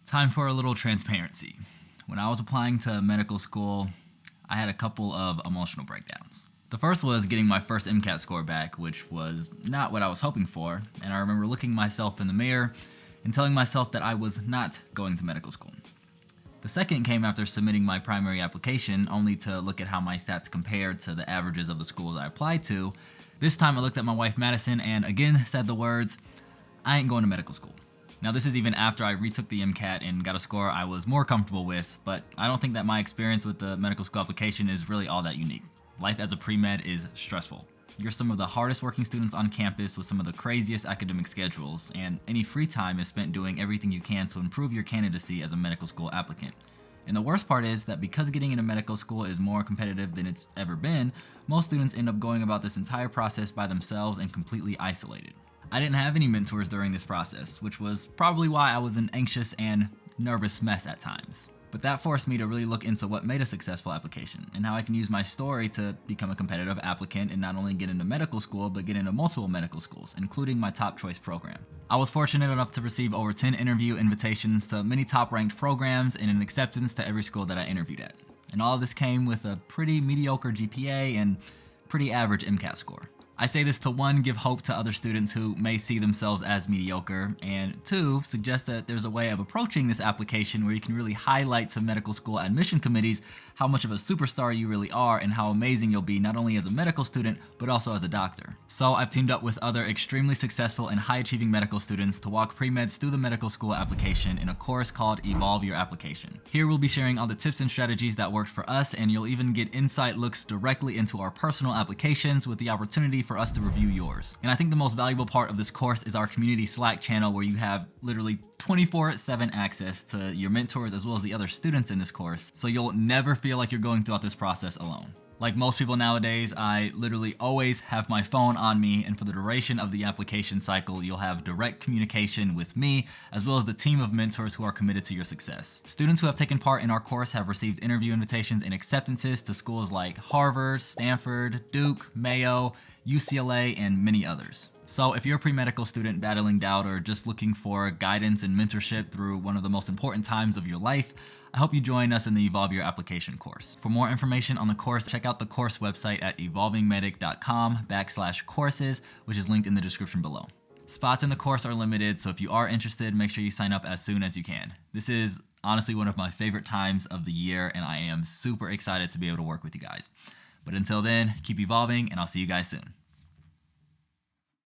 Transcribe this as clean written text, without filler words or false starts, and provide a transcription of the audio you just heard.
Time for a little transparency. When I was applying to medical school, I had a couple of emotional breakdowns. The first was getting my first MCAT score back, which was not what I was hoping for, and I remember looking myself in the mirror and telling myself that I was not going to medical school. The second came after submitting my primary application, only to look at how my stats compared to the averages of the schools I applied to. This time I looked at my wife Madison and again said the words, "I ain't going to medical school." Now this is even after I retook the MCAT and got a score I was more comfortable with, but I don't think that my experience with the medical school application is really all that unique. Life as a pre-med is stressful. You're some of the hardest working students on campus with some of the craziest academic schedules, and any free time is spent doing everything you can to improve your candidacy as a medical school applicant. And the worst part is that because getting into medical school is more competitive than it's ever been, most students end up going about this entire process by themselves and completely isolated. I didn't have any mentors during this process, which was probably why I was an anxious and nervous mess at times. But that forced me to really look into what made a successful application and how I can use my story to become a competitive applicant and not only get into medical school, but get into multiple medical schools, including my top choice program. I was fortunate enough to receive over 10 interview invitations to many top ranked programs and an acceptance to every school that I interviewed at. And all of this came with a pretty mediocre GPA and pretty average MCAT score. I say this to one, give hope to other students who may see themselves as mediocre, and two, suggest that there's a way of approaching this application where you can really highlight to medical school admission committees how much of a superstar you really are and how amazing you'll be not only as a medical student, but also as a doctor. So I've teamed up with other extremely successful and high-achieving medical students to walk pre-meds through the medical school application in a course called Evolve Your Application. Here we'll be sharing all the tips and strategies that worked for us, and you'll even get insight looks directly into our personal applications with the opportunity for us to review yours. And I think the most valuable part of this course is our community Slack channel where you have literally 24/7 access to your mentors as well as the other students in this course, so you'll never feel like you're going throughout this process alone. Like most people nowadays, I literally always have my phone on me, and for the duration of the application cycle, you'll have direct communication with me, as well as the team of mentors who are committed to your success. Students who have taken part in our course have received interview invitations and acceptances to schools like Harvard, Stanford, Duke, Mayo, UCLA, and many others. So if you're a pre-medical student battling doubt or just looking for guidance and mentorship through one of the most important times of your life, I hope you join us in the Evolve Your Application course. For more information on the course, check out the course website at evolvingmedic.com/courses, which is linked in the description below. Spots in the course are limited, so if you are interested, make sure you sign up as soon as you can. This is honestly one of my favorite times of the year, and I am super excited to be able to work with you guys. But until then, keep evolving, and I'll see you guys soon.